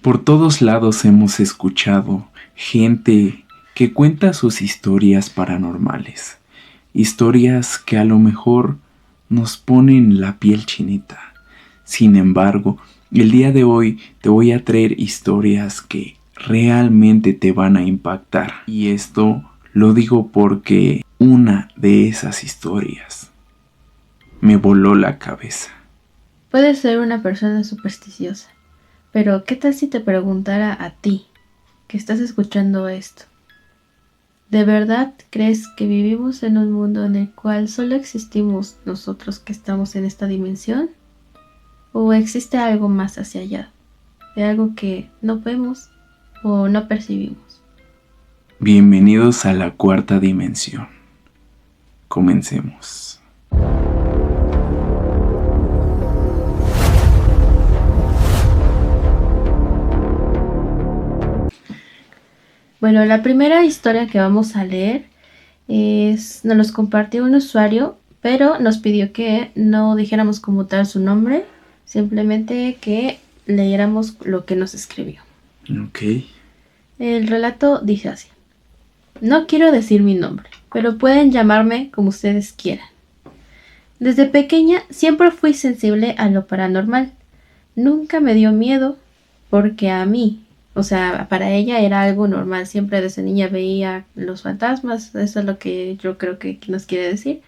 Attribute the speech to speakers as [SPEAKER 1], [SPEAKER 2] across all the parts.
[SPEAKER 1] Por todos lados hemos escuchado gente que cuenta sus historias paranormales, historias que a lo mejor nos ponen la piel chinita. Sin embargo, el día de hoy te voy a traer historias que realmente te van a impactar. Y esto lo digo porque una de esas historias me voló la cabeza.
[SPEAKER 2] Puedes ser una persona supersticiosa, pero ¿qué tal si te preguntara a ti, que estás escuchando esto? ¿De verdad crees que vivimos en un mundo en el cual solo existimos nosotros que estamos en esta dimensión? ¿O existe algo más hacia allá? ¿De algo que no vemos o no percibimos?
[SPEAKER 1] Bienvenidos a la cuarta dimensión. Comencemos.
[SPEAKER 2] Bueno, la primera historia que vamos a leer nos los compartió un usuario, pero nos pidió que no dijéramos como tal su nombre, simplemente que leyéramos lo que nos escribió.
[SPEAKER 1] Ok.
[SPEAKER 2] El relato dice así: no quiero decir mi nombre, pero pueden llamarme como ustedes quieran. Desde pequeña siempre fui sensible a lo paranormal. Nunca me dio miedo porque a mí, o sea, para ella era algo normal. Siempre desde niña veía los fantasmas, eso es lo que yo creo que nos quiere decir.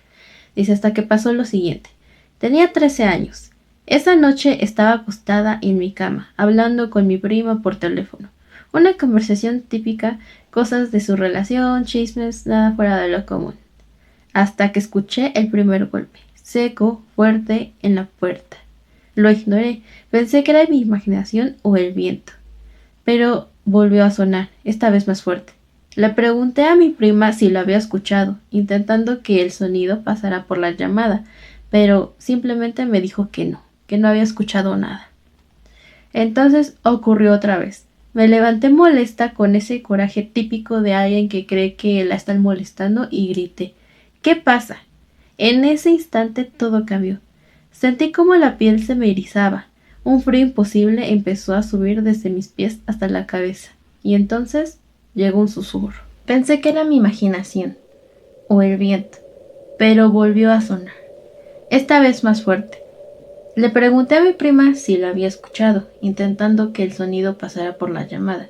[SPEAKER 2] Dice, hasta que pasó lo siguiente. Tenía 13 años. Esa noche estaba acostada en mi cama, hablando con mi prima por teléfono. Una conversación típica, cosas de su relación, chismes, nada fuera de lo común. Hasta que escuché el primer golpe, seco, fuerte, en la puerta. Lo ignoré, pensé que era mi imaginación o el viento. Pero volvió a sonar, esta vez más fuerte. Le pregunté a mi prima si lo había escuchado, intentando que el sonido pasara por la llamada, pero simplemente me dijo que no había escuchado nada. Entonces ocurrió otra vez. Me levanté molesta con ese coraje típico de alguien que cree que la están molestando y grité: ¿qué pasa? En ese instante todo cambió. Sentí como la piel se me erizaba. Un frío imposible empezó a subir desde mis pies hasta la cabeza. Y entonces llegó un susurro. Pensé que era mi imaginación o el viento, pero volvió a sonar, esta vez más fuerte. Le pregunté a mi prima si lo había escuchado, intentando que el sonido pasara por la llamada,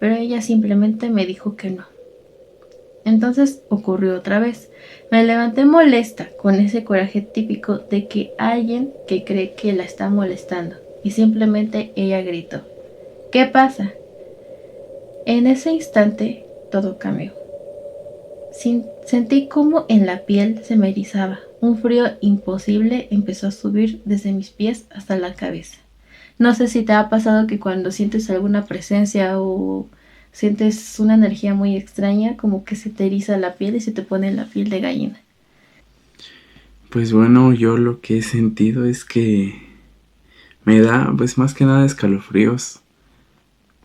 [SPEAKER 2] pero ella simplemente me dijo que no. Entonces ocurrió otra vez. Me levanté molesta, con ese coraje típico de que alguien que cree que la está molestando, y simplemente ella gritó: ¿qué pasa? En ese instante todo cambió. Sentí como en la piel se me erizaba. Un frío imposible empezó a subir desde mis pies hasta la cabeza. No sé si te ha pasado que cuando sientes alguna presencia o sientes una energía muy extraña, como que se te eriza la piel y se te pone la piel de gallina.
[SPEAKER 1] Pues bueno, yo lo que he sentido es que me da, pues más que nada escalofríos,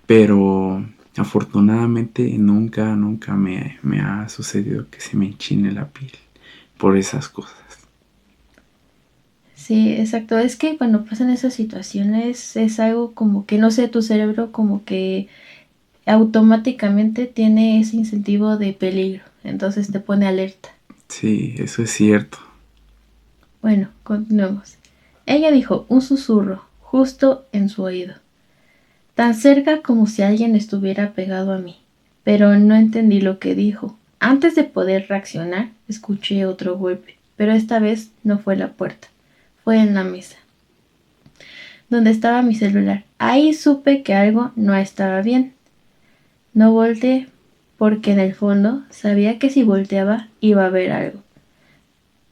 [SPEAKER 1] pero afortunadamente nunca me ha sucedido que se me enchine la piel por esas cosas.
[SPEAKER 2] Sí, exacto. Es que cuando pasan esas situaciones es algo como que, no sé, tu cerebro como que automáticamente tiene ese incentivo de peligro, entonces te pone alerta.
[SPEAKER 1] Sí, eso es cierto.
[SPEAKER 2] Bueno, continuemos. Ella dijo un susurro justo en su oído, tan cerca como si alguien estuviera pegado a mí, pero no entendí lo que dijo. Antes de poder reaccionar, escuché otro golpe, pero esta vez no fue la puerta, fue en la mesa, donde estaba mi celular. Ahí supe que algo no estaba bien. No volteé, porque en el fondo sabía que si volteaba iba a ver algo.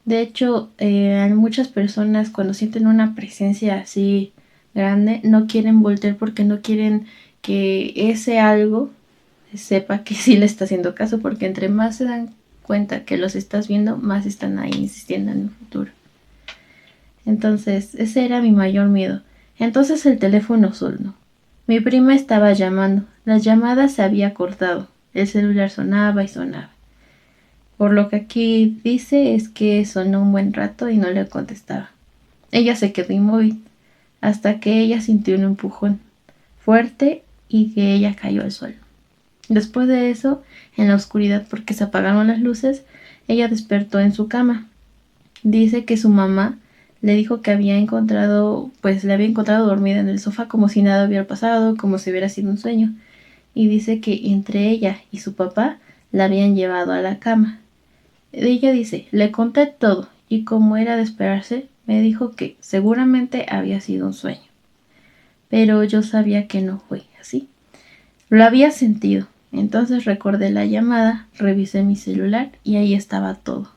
[SPEAKER 2] De hecho, muchas personas cuando sienten una presencia así grande no quieren voltear porque no quieren que ese algo sepa que sí le está haciendo caso, porque entre más se dan cuenta que los estás viendo, más están ahí insistiendo en el futuro. Entonces, ese era mi mayor miedo. Entonces el teléfono sonó. Mi prima estaba llamando. La llamada se había cortado. El celular sonaba y sonaba. Por lo que aquí dice es que sonó un buen rato y no le contestaba. Ella se quedó inmóvil hasta que ella sintió un empujón fuerte y que ella cayó al suelo. Después de eso, en la oscuridad porque se apagaron las luces, ella despertó en su cama. Dice que su mamá le dijo que le había encontrado dormida en el sofá como si nada hubiera pasado, como si hubiera sido un sueño. Y dice que entre ella y su papá la habían llevado a la cama. Ella dice, le conté todo y como era de esperarse, me dijo que seguramente había sido un sueño. Pero yo sabía que no fue así. Lo había sentido. Entonces recordé la llamada, revisé mi celular y ahí estaba todo.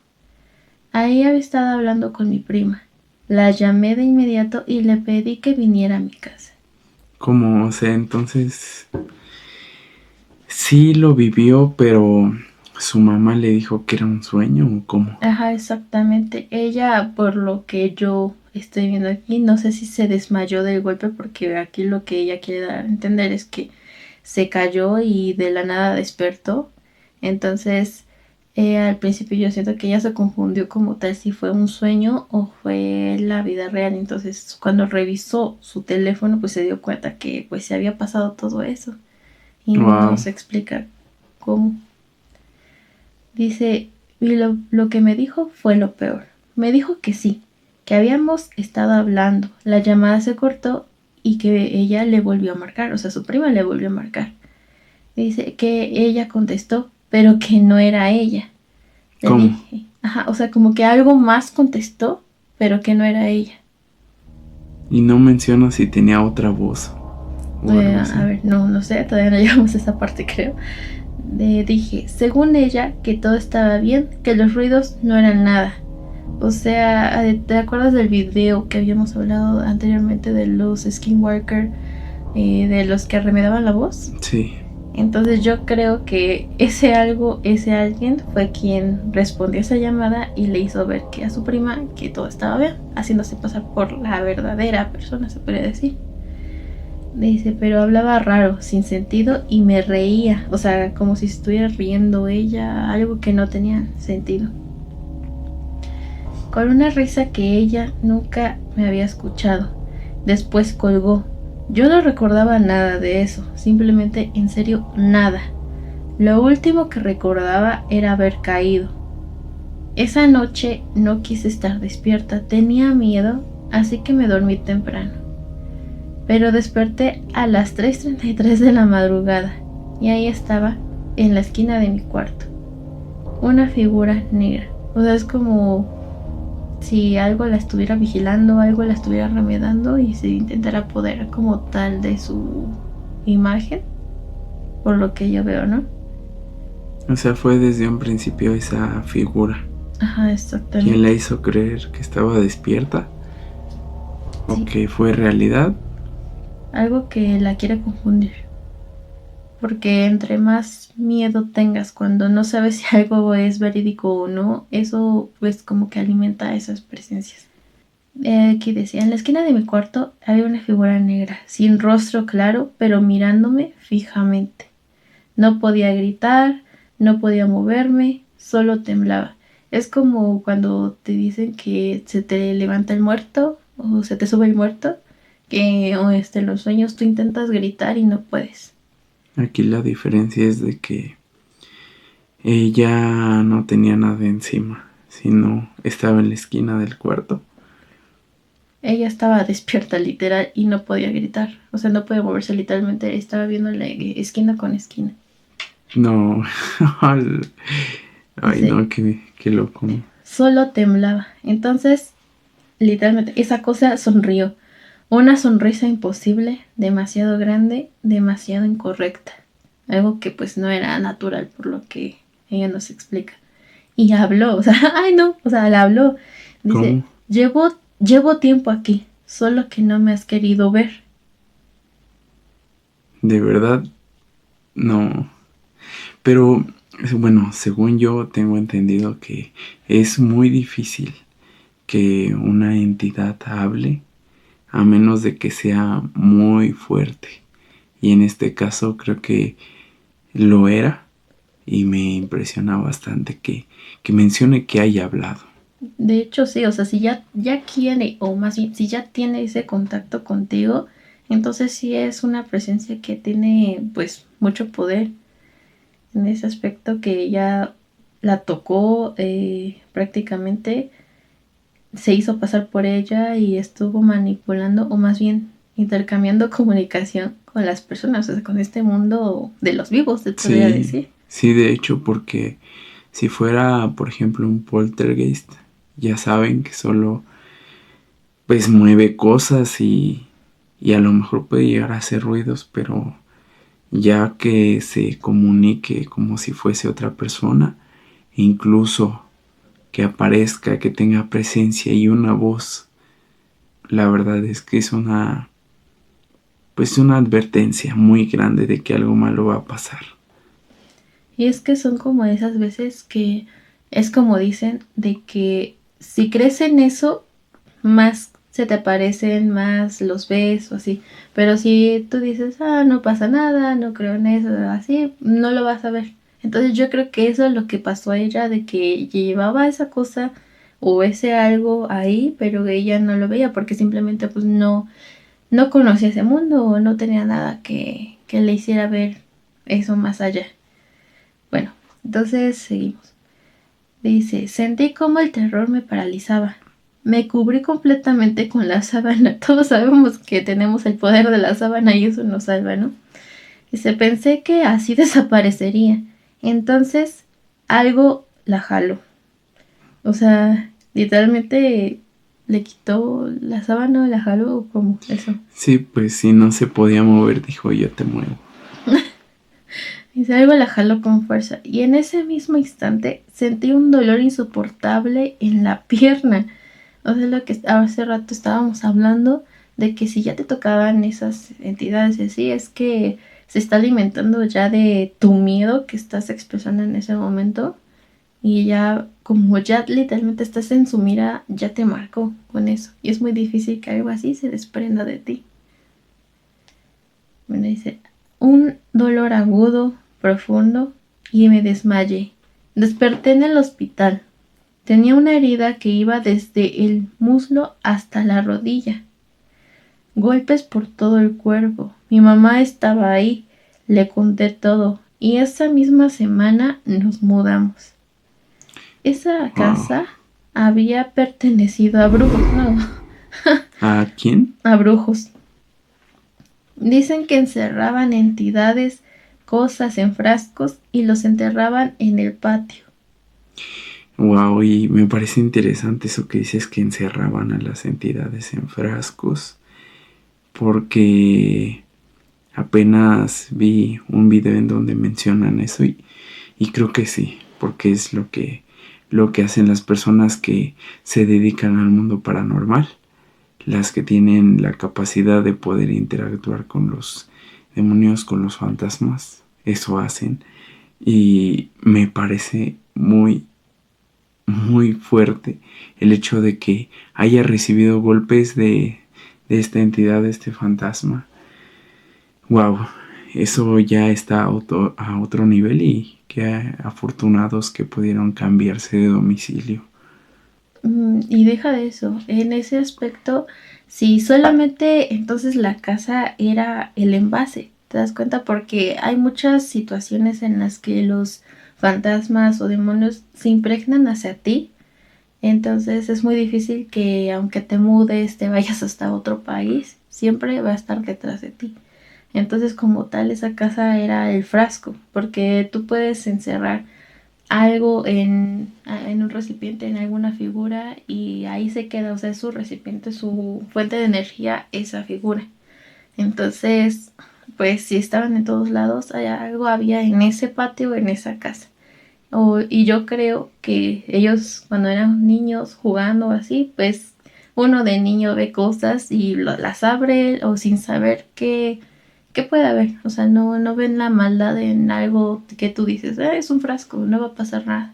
[SPEAKER 2] Ahí había estado hablando con mi prima. La llamé de inmediato y le pedí que viniera a mi casa.
[SPEAKER 1] ¿Cómo? O sea, entonces sí lo vivió, pero su mamá le dijo que era un sueño o cómo.
[SPEAKER 2] Ajá, exactamente. Ella, por lo que yo estoy viendo aquí, no sé si se desmayó del golpe porque aquí lo que ella quiere dar a entender es que se cayó y de la nada despertó. Entonces, al principio yo siento que ella se confundió como tal si fue un sueño o fue la vida real. Entonces, cuando revisó su teléfono, pues se dio cuenta que pues se había pasado todo eso y no
[SPEAKER 1] Wow.
[SPEAKER 2] se explica cómo. Dice, y lo que me dijo fue lo peor. Me dijo que sí, que habíamos estado hablando, la llamada se cortó y que ella le volvió a marcar, o sea, su prima le volvió a marcar. Dice que ella contestó, pero que no era ella. Le
[SPEAKER 1] ¿Cómo?
[SPEAKER 2] dije, ajá, o sea, como que algo más contestó, pero que no era ella.
[SPEAKER 1] Y no menciona si tenía otra voz o algo así.
[SPEAKER 2] A ver, no sé, todavía no llegamos a esa parte, creo. Dije, según ella, que todo estaba bien, que los ruidos no eran nada. O sea, ¿te acuerdas del video que habíamos hablado anteriormente de los skinwalker, de los que remedaban la voz?
[SPEAKER 1] Sí.
[SPEAKER 2] Entonces yo creo que ese alguien fue quien respondió a esa llamada y le hizo ver que a su prima que todo estaba bien, haciéndose pasar por la verdadera persona, se podría decir. Dice, pero hablaba raro, sin sentido y me reía, o sea, como si estuviera riendo ella, algo que no tenía sentido. Con una risa que ella nunca me había escuchado. Después colgó. Yo no recordaba nada de eso, simplemente en serio nada. Lo último que recordaba era haber caído. Esa noche no quise estar despierta, tenía miedo, así que me dormí temprano. Pero desperté a las 3:33 de la madrugada y ahí estaba, en la esquina de mi cuarto, una figura negra. O sea, es como si algo la estuviera vigilando, algo la estuviera remedando y se intentara apoderar como tal de su imagen, por lo que yo veo, ¿no?
[SPEAKER 1] O sea, fue desde un principio esa figura.
[SPEAKER 2] Ajá, exactamente.
[SPEAKER 1] ¿Quién la hizo creer que estaba despierta? ¿O
[SPEAKER 2] Sí.
[SPEAKER 1] que fue realidad?
[SPEAKER 2] Algo que la quiere confundir. Porque entre más miedo tengas cuando no sabes si algo es verídico o no, eso pues como que alimenta esas presencias. Aquí decía, en la esquina de mi cuarto había una figura negra, sin rostro claro, pero mirándome fijamente. No podía gritar, no podía moverme, solo temblaba. Es como cuando te dicen que se te levanta el muerto o se te sube el muerto, que en los sueños tú intentas gritar y no puedes.
[SPEAKER 1] Aquí la diferencia es de que ella no tenía nada encima, sino estaba en la esquina del cuarto.
[SPEAKER 2] Ella estaba despierta literal y no podía gritar, o sea, no podía moverse literalmente, estaba viendo la esquina con esquina.
[SPEAKER 1] No, ay
[SPEAKER 2] Dice,
[SPEAKER 1] no, qué loco.
[SPEAKER 2] solo temblaba. Entonces, literalmente, esa cosa sonrió. Una sonrisa imposible, demasiado grande, demasiado incorrecta. Algo que pues no era natural por lo que ella nos explica. Y habló, o sea, ay no, o sea, le habló. Dice,
[SPEAKER 1] ¿Cómo?
[SPEAKER 2] llevo tiempo aquí, solo que no me has querido ver.
[SPEAKER 1] De verdad, no. Pero, bueno, según yo tengo entendido que es muy difícil que una entidad hable a menos de que sea muy fuerte. Y en este caso creo que lo era y me impresiona bastante que mencione que haya hablado.
[SPEAKER 2] De hecho, sí, o sea, si ya quiere, o más bien, si ya tiene ese contacto contigo, Entonces sí es una presencia que tiene pues mucho poder en ese aspecto, que ya la tocó, prácticamente se hizo pasar por ella y estuvo manipulando, o más bien intercambiando comunicación con las personas, o sea, con este mundo de los vivos, se podría
[SPEAKER 1] Sí,
[SPEAKER 2] decir.
[SPEAKER 1] sí, de hecho, porque si fuera, por ejemplo, un poltergeist, ya saben que solo pues mueve cosas y a lo mejor puede llegar a hacer ruidos, pero ya que se comunique como si fuese otra persona, e incluso que aparezca, que tenga presencia y una voz, la verdad es que es pues una advertencia muy grande de que algo malo va a pasar.
[SPEAKER 2] Y es que son como esas veces que es como dicen, de que si crees en eso, más se te aparecen, más los ves o así. Pero si tú dices, ah, no pasa nada, no creo en eso, así, no lo vas a ver. Entonces yo creo que eso es lo que pasó a ella, de que llevaba esa cosa o ese algo ahí, pero ella no lo veía porque simplemente pues no conocía ese mundo o no tenía nada que le hiciera ver eso más allá. Bueno, entonces seguimos. Dice, sentí como el terror me paralizaba. Me cubrí completamente con la sábana. Todos sabemos que tenemos el poder de la sábana y eso nos salva, ¿no? Dice, pensé que así desaparecería. Entonces, algo la jaló. O sea, literalmente le quitó la sábana, la jaló, como eso.
[SPEAKER 1] Sí, pues si no se podía mover, dijo yo te muevo.
[SPEAKER 2] Dice, algo la jaló con fuerza. Y en ese mismo instante sentí un dolor insoportable en la pierna. O sea, lo que hace rato estábamos hablando, de que si ya te tocaban esas entidades y así, es que se está alimentando ya de tu miedo que estás expresando en ese momento. Y ya, como ya literalmente estás en su mira, ya te marcó con eso. Y es muy difícil que algo así se desprenda de ti. Bueno, dice, un dolor agudo, profundo, y me desmayé. Desperté en el hospital. Tenía una herida que iba desde el muslo hasta la rodilla. Golpes por todo el cuerpo. Mi mamá estaba ahí. Le conté todo. Y esa misma semana nos mudamos. Esa
[SPEAKER 1] Wow.
[SPEAKER 2] casa había pertenecido a brujos. No,
[SPEAKER 1] ¿A quién?
[SPEAKER 2] a brujos. Dicen que encerraban entidades, cosas en frascos y los enterraban en el patio.
[SPEAKER 1] Wow, y me parece interesante eso que dices que encerraban a las entidades en frascos, porque apenas vi un video en donde mencionan eso y creo que sí, porque es lo que hacen las personas que se dedican al mundo paranormal, las que tienen la capacidad de poder interactuar con los demonios, con los fantasmas, eso hacen y me parece muy fuerte el hecho de que haya recibido golpes de esta entidad, de este fantasma. Wow, eso ya está a otro nivel y qué afortunados que pudieron cambiarse de domicilio.
[SPEAKER 2] Y deja de eso. En ese aspecto, si solamente entonces la casa era el envase, ¿te das cuenta? Porque hay muchas situaciones en las que los fantasmas o demonios se impregnan hacia ti. Entonces es muy difícil que aunque te mudes, te vayas hasta otro país, siempre va a estar detrás de ti. Entonces como tal esa casa era el frasco, porque tú puedes encerrar algo en un recipiente, en alguna figura, y ahí se queda, o sea, es su recipiente, su fuente de energía, esa figura. Entonces, pues si estaban en todos lados, algo había en ese patio, en esa casa. Y yo creo que ellos cuando eran niños jugando así, pues uno de niño ve cosas y las abre o sin saber qué puede haber. O sea, no ven la maldad en algo que tú dices, es un frasco, no va a pasar nada.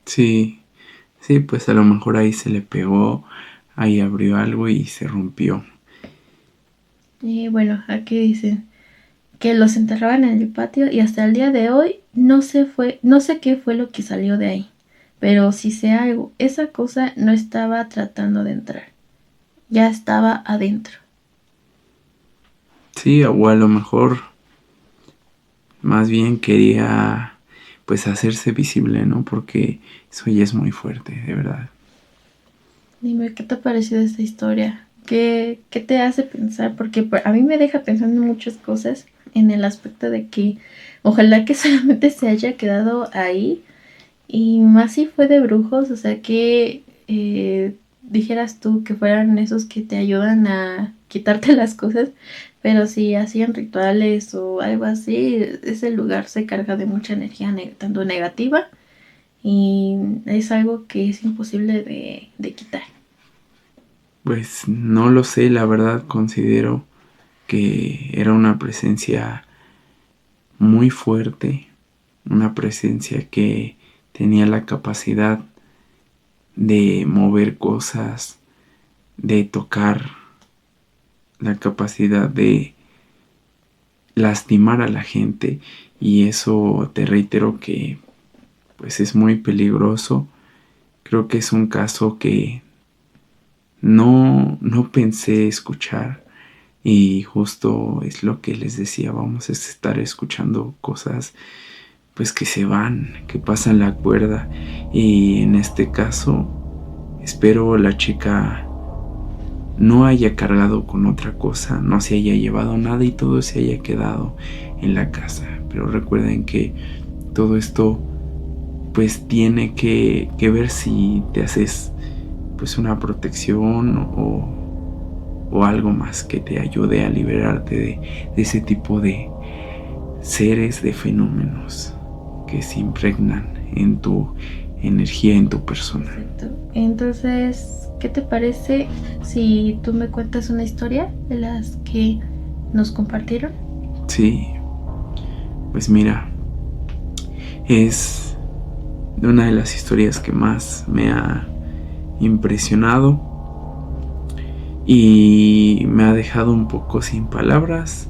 [SPEAKER 1] Sí, sí, pues a lo mejor ahí se le pegó, ahí abrió algo y se rompió.
[SPEAKER 2] Y bueno, aquí dicen que los enterraban en el patio y hasta el día de hoy no sé qué fue lo que salió de ahí. Pero si sé algo, esa cosa no estaba tratando de entrar, ya estaba adentro.
[SPEAKER 1] Sí, o a lo mejor más bien quería pues hacerse visible, ¿no? Porque eso ya es muy fuerte, de verdad.
[SPEAKER 2] Dime, ¿qué te ha parecido esta historia? ¿Qué te hace pensar? Porque a mí me deja pensando en muchas cosas, en el aspecto de que ojalá que solamente se haya quedado ahí y más si fue de brujos, o sea que dijeras tú que fueran esos que te ayudan a quitarte las cosas, pero si hacían rituales o algo así, ese lugar se carga de mucha energía tanto negativa y es algo que es imposible de quitar.
[SPEAKER 1] Pues no lo sé, la verdad considero que era una presencia muy fuerte, una presencia que tenía la capacidad de mover cosas, de tocar, la capacidad de lastimar a la gente, y eso te reitero que pues es muy peligroso. Creo que es un caso que no pensé escuchar, y justo es lo que les decía, vamos a estar escuchando cosas pues que se van, que pasan la cuerda, y en este caso espero la chica no haya cargado con otra cosa, no se haya llevado nada y todo se haya quedado en la casa. Pero recuerden que todo esto pues tiene que ver si te haces pues una protección o algo más que te ayude a liberarte de ese tipo de seres, de fenómenos que se impregnan en tu energía, en tu persona.
[SPEAKER 2] Perfecto. Entonces, ¿qué te parece si tú me cuentas una historia de las que nos compartieron?
[SPEAKER 1] Sí, pues mira, es una de las historias que más me ha impresionado y me ha dejado un poco sin palabras.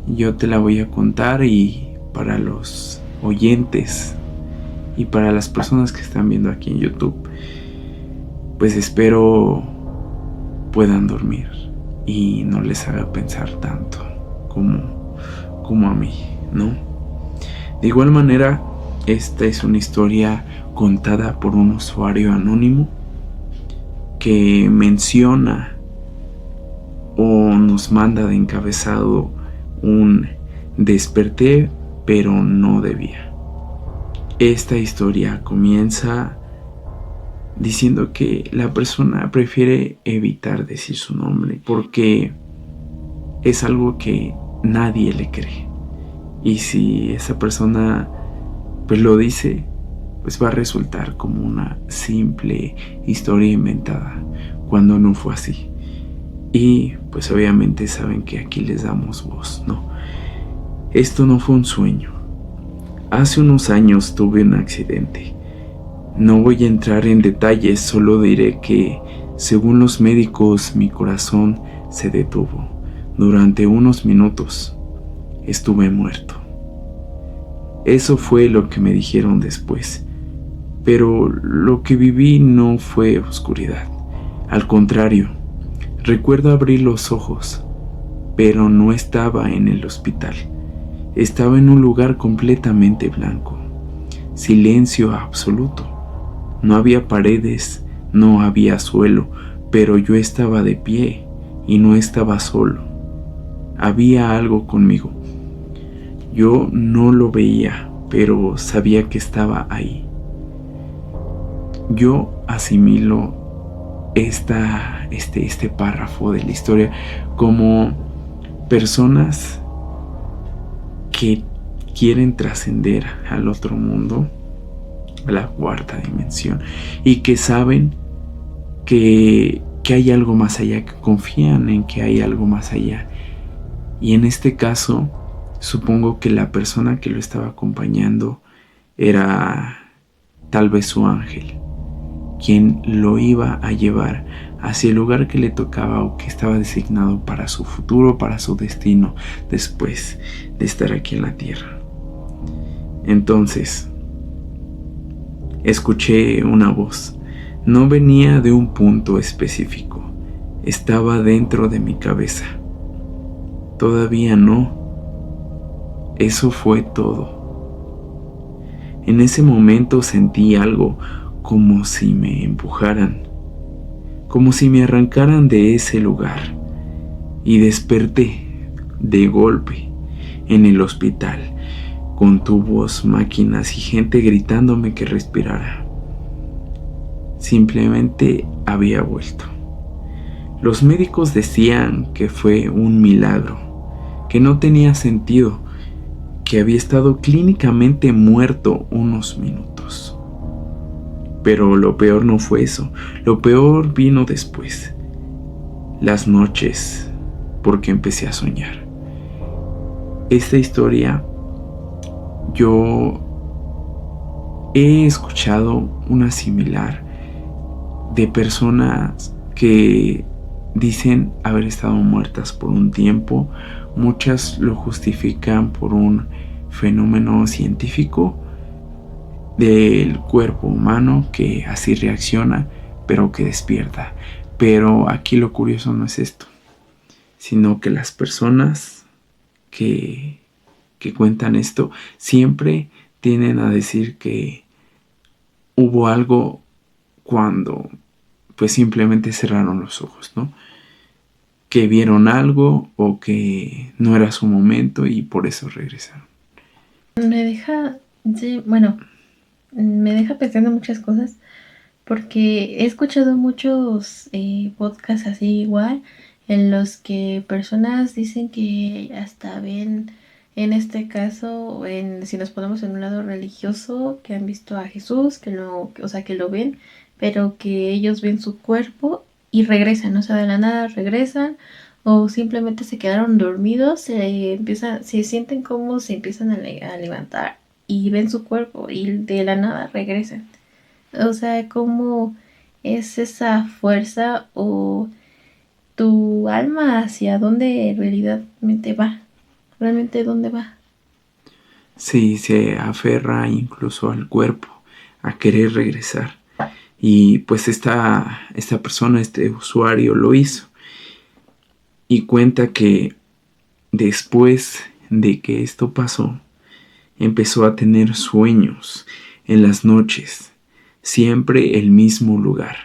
[SPEAKER 1] Yo te la voy a contar, y para los oyentes y para las personas que están viendo aquí en YouTube, pues espero puedan dormir y no les haga pensar tanto como a mí, ¿no? De igual manera, esta es una historia contada por un usuario anónimo que menciona o nos manda de encabezado un desperté pero no debía. Esta historia comienza diciendo que la persona prefiere evitar decir su nombre porque es algo que nadie le cree, y si esa persona pues lo dice, pues va a resultar como una simple historia inventada, cuando no fue así. Y pues obviamente saben que aquí les damos voz, ¿no? Esto no fue un sueño. Hace unos años tuve un accidente. No voy a entrar en detalles, solo diré que, según los médicos, mi corazón se detuvo. Durante unos minutos estuve muerto. Eso fue lo que me dijeron después. Pero lo que viví no fue oscuridad. Al contrario, recuerdo abrir los ojos, pero no estaba en el hospital. Estaba en un lugar completamente blanco. Silencio absoluto. No había paredes, no había suelo, pero yo estaba de pie y no estaba solo. Había algo conmigo. Yo no lo veía, pero sabía que estaba ahí. Yo asimilo este párrafo de la historia como personas que quieren trascender al otro mundo, a la cuarta dimensión, y que saben que hay algo más allá, que confían en que hay algo más allá. Y en este caso, supongo que la persona que lo estaba acompañando era tal vez su ángel, quien lo iba a llevar hacia el lugar que le tocaba o que estaba designado para su futuro, para su destino después de estar aquí en la tierra. Entonces, escuché una voz. No venía de un punto específico, estaba dentro de mi cabeza. todavía no. Eso fue todo. En ese momento sentí algo como si me empujaran, como si me arrancaran de ese lugar, y desperté de golpe en el hospital, con tubos, máquinas y gente gritándome que respirara. Simplemente había vuelto. Los médicos decían que fue un milagro, que no tenía sentido, que había estado clínicamente muerto unos minutos. Pero lo peor no fue eso, lo peor vino después. Las noches, porque empecé a soñar. Esta historia, yo he escuchado una similar de personas que dicen haber estado muertas por un tiempo. Muchas lo justifican por un fenómeno científico del cuerpo humano que así reacciona, pero que despierta. Pero aquí lo curioso no es esto, sino que las personas que cuentan esto siempre tienden a decir que hubo algo cuando pues simplemente cerraron los ojos, ¿no? Que vieron algo o que no era su momento y por eso regresaron.
[SPEAKER 2] Me deja, sí, bueno, me deja pensando muchas cosas porque he escuchado muchos podcasts así igual en los que personas dicen que hasta ven, en este caso, si nos ponemos en un lado religioso, que han visto a Jesús, o sea, que lo ven, pero que ellos ven su cuerpo y regresan, o sea, de la nada regresan, o simplemente se quedaron dormidos, se sienten como se empiezan a levantar y ven su cuerpo y de la nada regresan. O sea, cómo es esa fuerza o tu alma hacia dónde realmente va. Realmente dónde va.
[SPEAKER 1] Sí, se aferra incluso al cuerpo, a querer regresar. Y pues esta persona, este usuario lo hizo. Y cuenta que después de que esto pasó, empezó a tener sueños en las noches. Siempre el mismo lugar,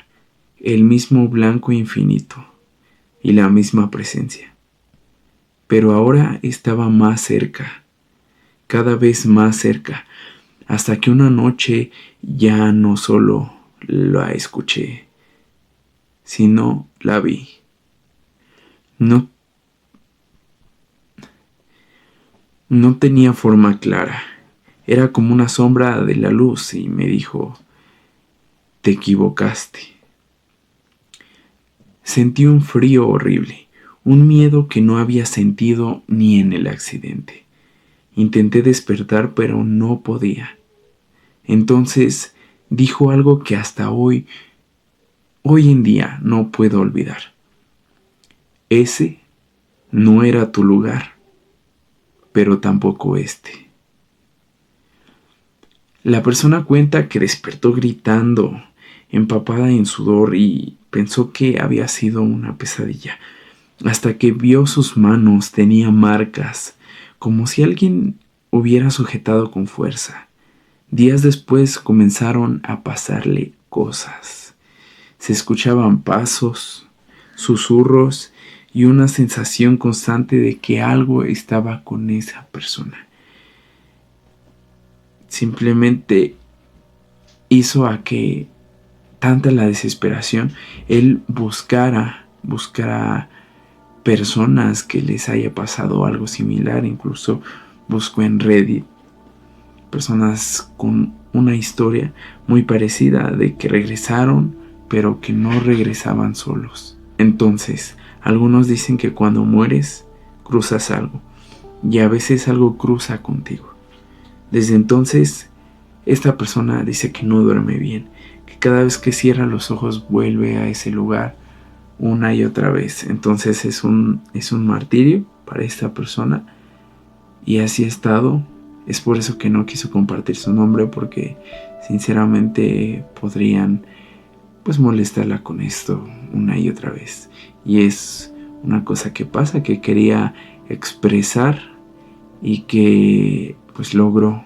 [SPEAKER 1] el mismo blanco infinito y la misma presencia. Pero ahora estaba más cerca, cada vez más cerca, hasta que una noche ya no solo la escuché, sino la vi. No tenía forma clara, era como una sombra de la luz y me dijo: te equivocaste. Sentí un frío horrible, un miedo que no había sentido ni en el accidente. Intenté despertar, pero no podía. Entonces dijo algo que hasta hoy en día no puedo olvidar. Ese no era tu lugar, pero tampoco este. La persona cuenta que despertó gritando, empapada en sudor, y pensó que había sido una pesadilla, hasta que vio sus manos tenía marcas, como si alguien hubiera sujetado con fuerza. Días después comenzaron a pasarle cosas. Se escuchaban pasos, susurros y una sensación constante de que algo estaba con esa persona. Simplemente hizo a que tanta la desesperación, él buscara personas que les haya pasado algo similar. Incluso buscó en Reddit personas con una historia muy parecida, de que regresaron pero que no regresaban solos. Entonces, algunos dicen que cuando mueres cruzas algo, y a veces algo cruza contigo. Desde entonces, esta persona dice que no duerme bien, que cada vez que cierra los ojos vuelve a ese lugar una y otra vez. Entonces es un martirio para esta persona, y así ha estado. Es por eso que no quiso compartir su nombre, porque sinceramente podrían pues molestarla con esto una y otra vez. Y es una cosa que pasa, que quería expresar y que pues logro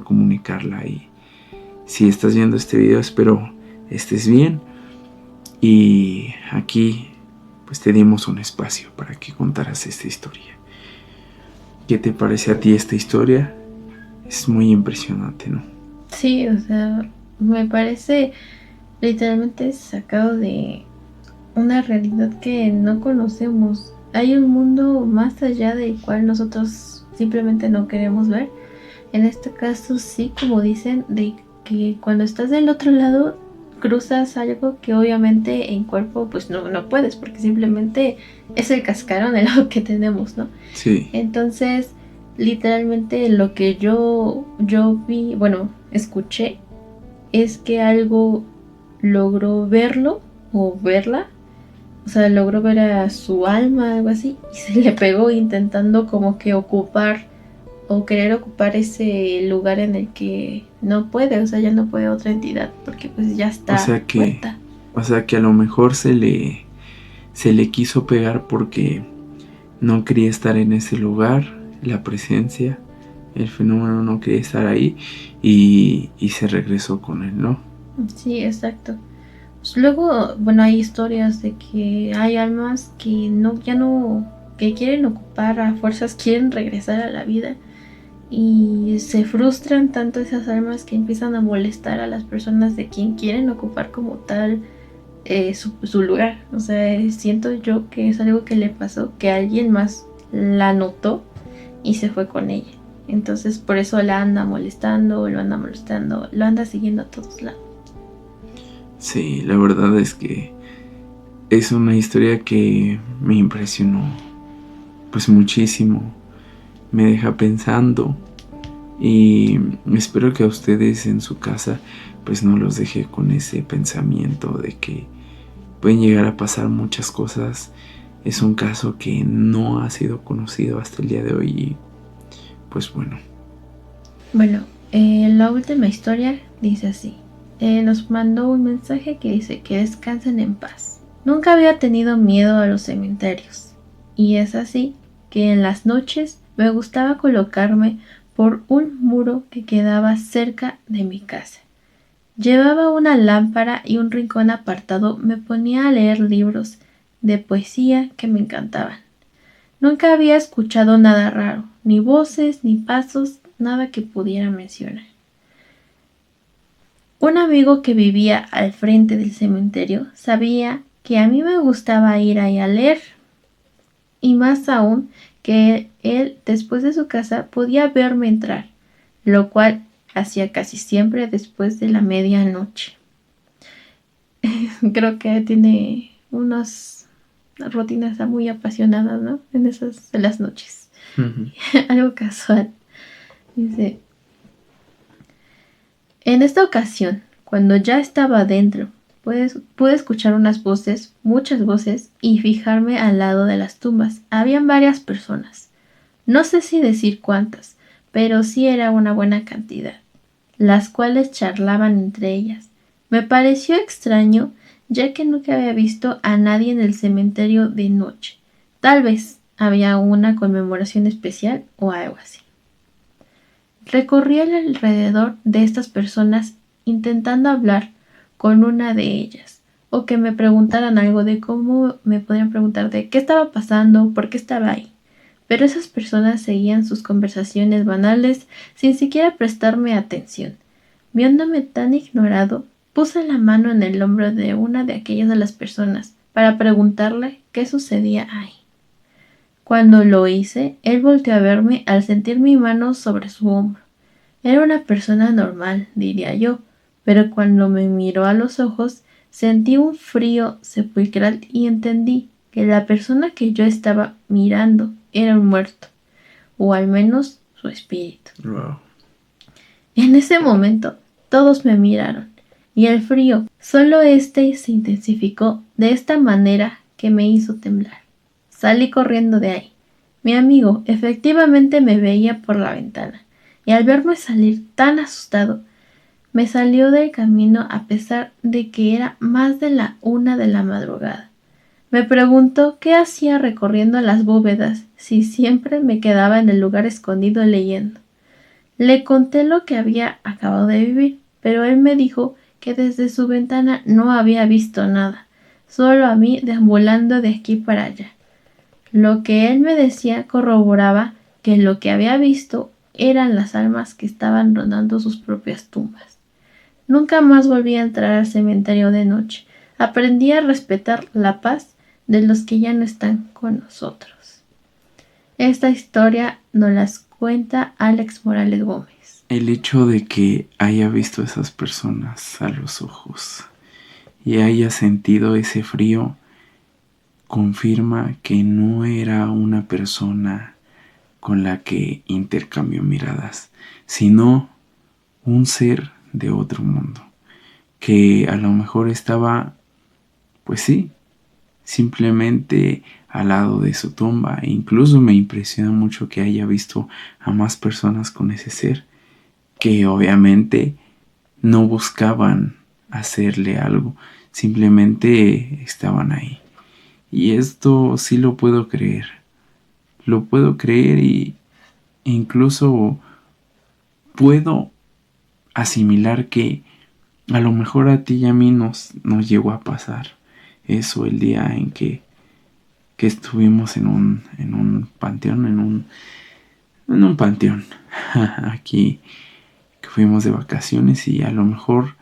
[SPEAKER 1] comunicarla. Y si estás viendo este video, espero estés bien, y aquí pues te dimos un espacio para que contaras esta historia. ¿Qué te parece a ti esta historia? Es muy impresionante, ¿no?
[SPEAKER 2] Sí, o sea, me parece literalmente sacado de una realidad que no conocemos. Hay un mundo más allá del cual nosotros simplemente no queremos ver. En este caso, sí, como dicen, de que cuando estás del otro lado cruzas algo que obviamente en cuerpo pues no puedes, porque simplemente es el cascarón de lo que tenemos, ¿no?
[SPEAKER 1] Sí.
[SPEAKER 2] Entonces, literalmente lo que yo vi, bueno, escuché, es que algo logró verlo o verla, o sea, logró ver a su alma, algo así, y se le pegó intentando como que ocupar o querer ocupar ese lugar en el que no puede, o sea, ya no puede otra entidad, porque pues ya está muerta.
[SPEAKER 1] O sea que a lo mejor se le quiso pegar porque no quería estar en ese lugar, la presencia, el fenómeno no quería estar ahí, y se regresó con él, ¿no?
[SPEAKER 2] Sí, exacto. Pues luego, bueno, hay historias de que hay almas que que quieren ocupar a fuerzas, quieren regresar a la vida y se frustran tanto esas almas que empiezan a molestar a las personas de quien quieren ocupar como tal su lugar. O sea, siento yo que es algo que le pasó, que alguien más la notó y se fue con ella. Entonces por eso la anda molestando, lo anda siguiendo a todos lados.
[SPEAKER 1] Sí, la verdad es que es una historia que me impresionó pues muchísimo, me deja pensando, y espero que a ustedes en su casa pues no los deje con ese pensamiento de que pueden llegar a pasar muchas cosas. Es un caso que no ha sido conocido hasta el día de hoy, y pues bueno.
[SPEAKER 2] Bueno, la última historia dice así. Nos mandó un mensaje que dice que descansen en paz. Nunca había tenido miedo a los cementerios. Y es así que en las noches me gustaba colocarme por un muro que quedaba cerca de mi casa. Llevaba una lámpara y un rincón apartado me ponía a leer libros de poesía que me encantaban. Nunca había escuchado nada raro, ni voces, ni pasos, nada que pudiera mencionar. Un amigo que vivía al frente del cementerio sabía que a mí me gustaba ir ahí a leer, y más aún que él después de su casa podía verme entrar, lo cual hacía casi siempre después de la medianoche. Creo que tiene unas rutinas muy apasionadas, ¿no? En esas de las noches. Algo casual. Dice, en esta ocasión, cuando ya estaba adentro, pude escuchar unas voces, muchas voces, y fijarme al lado de las tumbas. Habían varias personas. No sé si decir cuántas, pero sí era una buena cantidad, las cuales charlaban entre ellas. Me pareció extraño, ya que nunca había visto a nadie en el cementerio de noche. Tal vez había una conmemoración especial o algo así. Recorrí el alrededor de estas personas intentando hablar con una de ellas, o que me preguntaran algo de cómo me podrían preguntar de qué estaba pasando, por qué estaba ahí. Pero esas personas seguían sus conversaciones banales sin siquiera prestarme atención. Viéndome tan ignorado, puse la mano en el hombro de una de aquellas de las personas para preguntarle qué sucedía ahí. Cuando lo hice, él volteó a verme al sentir mi mano sobre su hombro. Era una persona normal, diría yo, pero cuando me miró a los ojos, sentí un frío sepulcral y entendí que la persona que yo estaba mirando era un muerto, o al menos su espíritu.
[SPEAKER 1] Wow.
[SPEAKER 2] En ese momento, todos me miraron, y el frío, solo se intensificó de esta manera que me hizo temblar. Salí corriendo de ahí. Mi amigo efectivamente me veía por la ventana, y al verme salir tan asustado, me salió del camino a pesar de que era más de la 1 de la madrugada. Me preguntó qué hacía recorriendo las bóvedas, si siempre me quedaba en el lugar escondido leyendo. Le conté lo que había acabado de vivir, pero él me dijo que desde su ventana no había visto nada, solo a mí deambulando de aquí para allá. Lo que él me decía corroboraba que lo que había visto eran las almas que estaban rondando sus propias tumbas. Nunca más volví a entrar al cementerio de noche. Aprendí a respetar la paz de los que ya no están con nosotros. Esta historia nos las cuenta Alex Morales Gómez.
[SPEAKER 1] El hecho de que haya visto a esas personas a los ojos y haya sentido ese frío confirma que no era una persona con la que intercambió miradas, sino un ser de otro mundo, que a lo mejor estaba, pues sí, simplemente al lado de su tumba. E incluso me impresiona mucho que haya visto a más personas con ese ser, que obviamente no buscaban hacerle algo, simplemente estaban ahí. Y esto sí lo puedo creer. Lo puedo creer y incluso puedo asimilar que a lo mejor a ti y a mí nos llegó a pasar eso el día en que estuvimos en un panteón, en un panteón aquí, que fuimos de vacaciones, y a lo mejor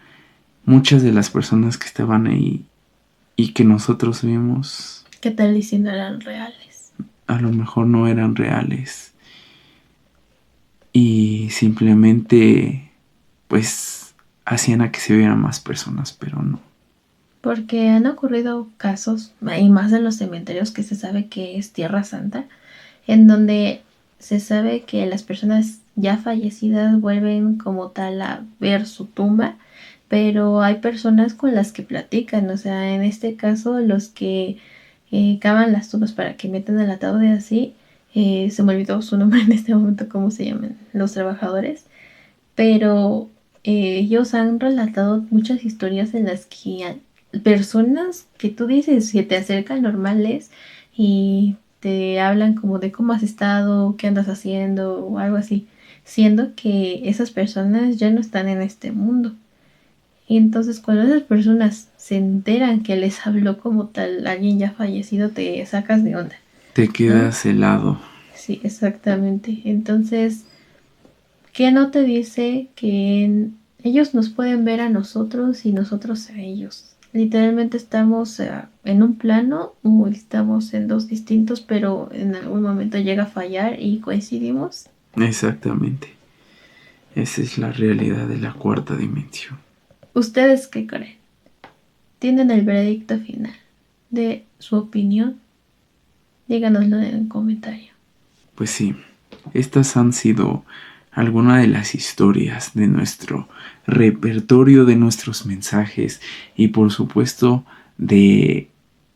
[SPEAKER 1] muchas de las personas que estaban ahí y que nosotros vimos,
[SPEAKER 2] ¿Qué tal y si no eran reales?
[SPEAKER 1] a lo mejor no eran reales y simplemente pues hacían a que se vieran más personas, pero no.
[SPEAKER 2] Porque han ocurrido casos, y más en los cementerios que se sabe que es Tierra Santa, en donde se sabe que las personas ya fallecidas vuelven como tal a ver su tumba, pero hay personas con las que platican, o sea, en este caso los que cavan las tumbas para que metan el ataúd y así, se me olvidó su nombre en este momento, cómo se llaman, los trabajadores, pero ellos han relatado muchas historias en las que personas que tú dices que te acercan normales y te hablan como de cómo has estado, qué andas haciendo o algo así, siendo que esas personas ya no están en este mundo. Y entonces cuando esas personas se enteran que les habló como tal alguien ya fallecido, te sacas de onda,
[SPEAKER 1] Te
[SPEAKER 2] ¿no?
[SPEAKER 1] quedas helado.
[SPEAKER 2] Sí, exactamente. Entonces, ¿qué no te dice que ellos nos pueden ver a nosotros y nosotros a ellos? Literalmente estamos en un plano o estamos en dos distintos, pero en algún momento llega a fallar y coincidimos.
[SPEAKER 1] Exactamente. Esa es la realidad de la cuarta dimensión.
[SPEAKER 2] ¿Ustedes qué creen? ¿Tienen el veredicto final de su opinión? Díganoslo en el comentario.
[SPEAKER 1] Pues sí, estas han sido algunas de las historias de nuestro repertorio, de nuestros mensajes y por supuesto de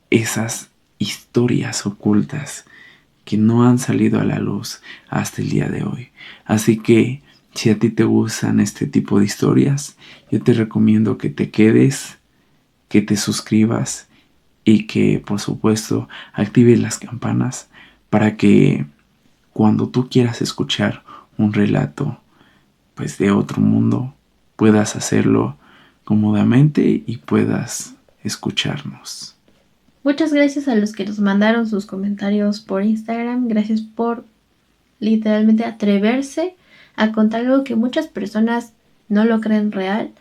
[SPEAKER 1] esas historias ocultas que no han salido a la luz hasta el día de hoy. Así que si a ti te gustan este tipo de historias, yo te recomiendo que te quedes, que te suscribas y que por supuesto actives las campanas para que cuando tú quieras escuchar un relato pues de otro mundo puedas hacerlo cómodamente y puedas escucharnos.
[SPEAKER 2] Muchas gracias a los que nos mandaron sus comentarios por Instagram. Gracias por literalmente atreverse a contar algo que muchas personas no lo creen real.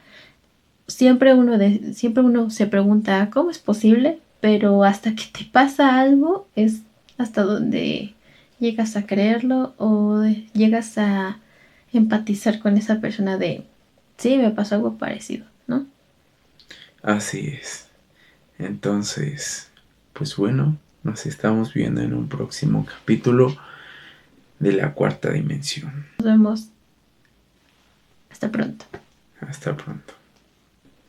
[SPEAKER 2] Siempre uno se pregunta cómo es posible, pero hasta que te pasa algo es hasta donde llegas a creerlo o llegas a empatizar con esa persona de sí, me pasó algo parecido, ¿no?
[SPEAKER 1] Así es. Entonces, pues bueno, nos estamos viendo en un próximo capítulo de la cuarta dimensión.
[SPEAKER 2] Nos vemos. Hasta pronto.
[SPEAKER 1] Hasta pronto.